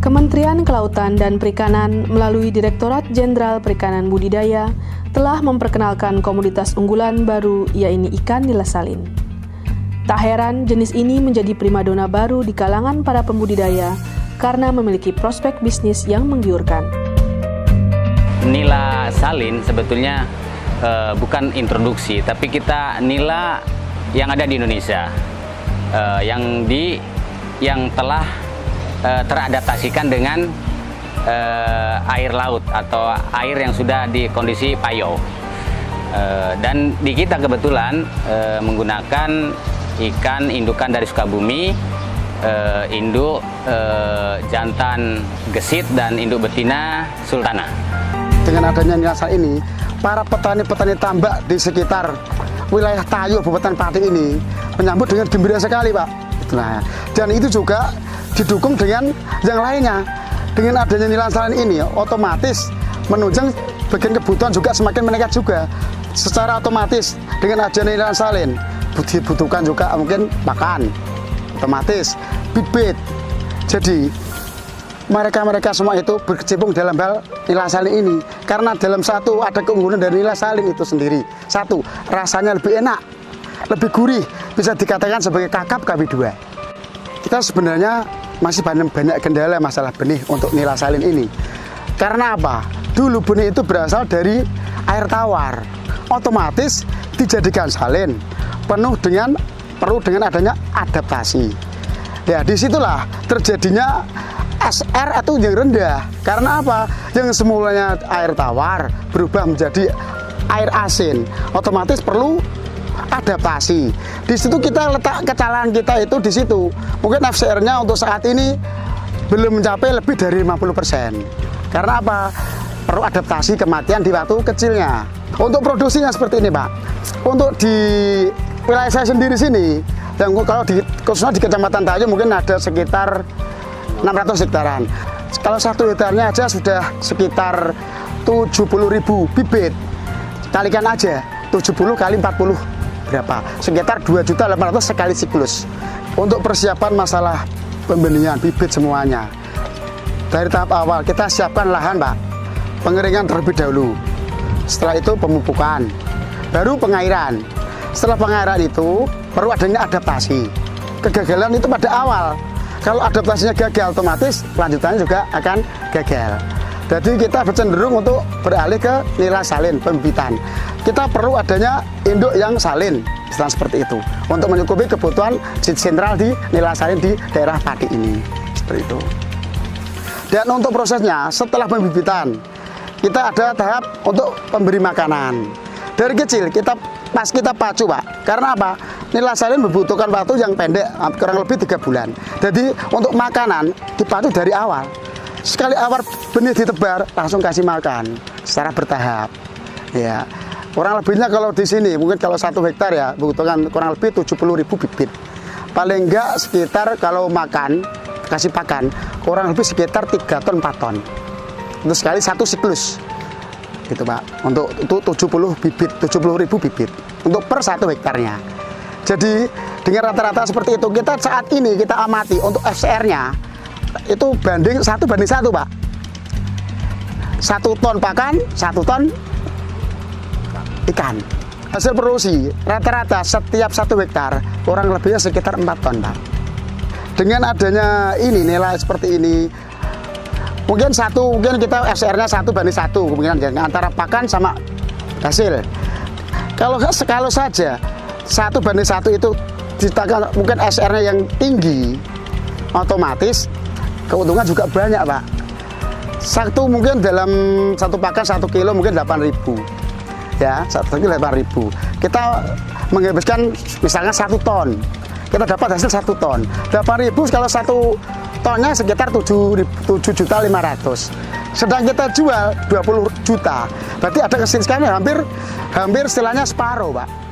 Kementerian Kelautan dan Perikanan melalui Direktorat Jenderal Perikanan Budidaya telah memperkenalkan komoditas unggulan baru, yaitu ikan nila salin. Tak heran jenis ini menjadi primadona baru di kalangan para pembudidaya karena memiliki prospek bisnis yang menggiurkan. Nila salin sebetulnya bukan introduksi, tapi kita nila yang ada di Indonesia, yang telah teradaptasikan dengan air laut atau air yang sudah di kondisi payau. Dan di kita kebetulan menggunakan ikan indukan dari Sukabumi, induk jantan gesit dan induk betina sultana. Dengan adanya nila salin ini, para petani-petani tambak di sekitar wilayah Tayo, Kabupaten Pati ini menyambut dengan gembira sekali, Pak. Nah, dan itu juga didukung dengan yang lainnya. Dengan adanya nila salin ini, otomatis menunjang bagian kebutuhan juga semakin meningkat juga. Secara otomatis dengan adanya nila salin dibutuhkan juga mungkin pakan, otomatis bibit. Jadi mereka semua itu berkecimpung dalam hal nila salin ini. Karena dalam satu ada keunggulan dari nila salin itu sendiri. Satu, rasanya lebih enak, lebih gurih, bisa dikatakan sebagai kakap KW2. Kita sebenarnya masih banyak kendala masalah benih untuk nila salin ini. Karena apa? Dulu benih itu berasal dari air tawar. Otomatis dijadikan salin, perlu dengan adanya adaptasi. Ya, disitulah terjadinya SR atau yang rendah. Karena apa? Yang semulanya air tawar berubah menjadi air asin. Otomatis perlu adaptasi. Di situ kita letak kesalahan kita itu di situ. Mungkin FCR-nya untuk saat ini belum mencapai lebih dari 50%. Karena apa? Perlu adaptasi kematian di waktu kecilnya. Untuk produksinya seperti ini, Pak. Untuk di wilayah saya sendiri sini, yang kalau khususnya di Kecamatan Tayo mungkin ada sekitar 600 hektaran. Kalau 1 hektarnya aja sudah sekitar 70.000 bibit. Kalikan aja 70 kali 40 berapa? Sekitar 2.800.000 sekali siklus. Untuk persiapan masalah pembenihan bibit semuanya. Dari tahap awal kita siapkan lahan, Pak. Pengeringan terlebih dahulu. Setelah itu pemupukan, baru pengairan. Setelah pengairan itu perlu adanya adaptasi. Kegagalan itu pada awal. Kalau adaptasinya gagal, otomatis kelanjutannya juga akan gagal. Jadi kita bercenderung untuk beralih ke nila salin pembibitan. Kita perlu adanya induk yang salin, seperti itu, untuk mencukupi kebutuhan sentral di nila salin di daerah Pati ini, seperti itu. Dan untuk prosesnya setelah pembibitan, kita ada tahap untuk pemberi makanan. Dari kecil kita pacu, Pak. Karena apa? Nila salin membutuhkan waktu yang pendek, kurang lebih 3 bulan. Jadi untuk makanan dipacu dari awal. Sekali awal benih ditebar, langsung kasih makan secara bertahap. Ya, kurang lebihnya kalau di sini mungkin kalau 1 hektar ya membutuhkan kurang lebih 70.000 bibit. Paling enggak sekitar kalau makan kasih pakan kurang lebih sekitar 3 ton 4 ton. Untuk sekali 1 siklus. Gitu, Pak. Untuk itu 70.000 bibit untuk per 1 hektarnya. Jadi dengan rata-rata seperti itu kita saat ini kita amati untuk FCR-nya itu banding 1:1, Pak. 1 ton pakan, 1 ton ikan. Hasil produksi rata-rata setiap 1 hektar kurang lebihnya sekitar 4 ton, Pak. Dengan adanya ini nilai seperti ini, mungkin kita FCR-nya 1:1 kemungkinan antara pakan sama hasil. Kalau saja 1:1 itu ditakan mungkin SR-nya yang tinggi, otomatis keuntungan juga banyak, Pak. Mungkin dalam 1 pakan 1 kilo mungkin 8.000. Ya, 1 kilo 8.000. Kita menghabiskan misalnya 1 ton. Kita dapat hasil 1 ton. 8.000 kalau 1 tonnya sekitar 7.500.000. Sedang kita jual 20 juta. Berarti ada kesensikannya hampir istilahnya separuh, Pak.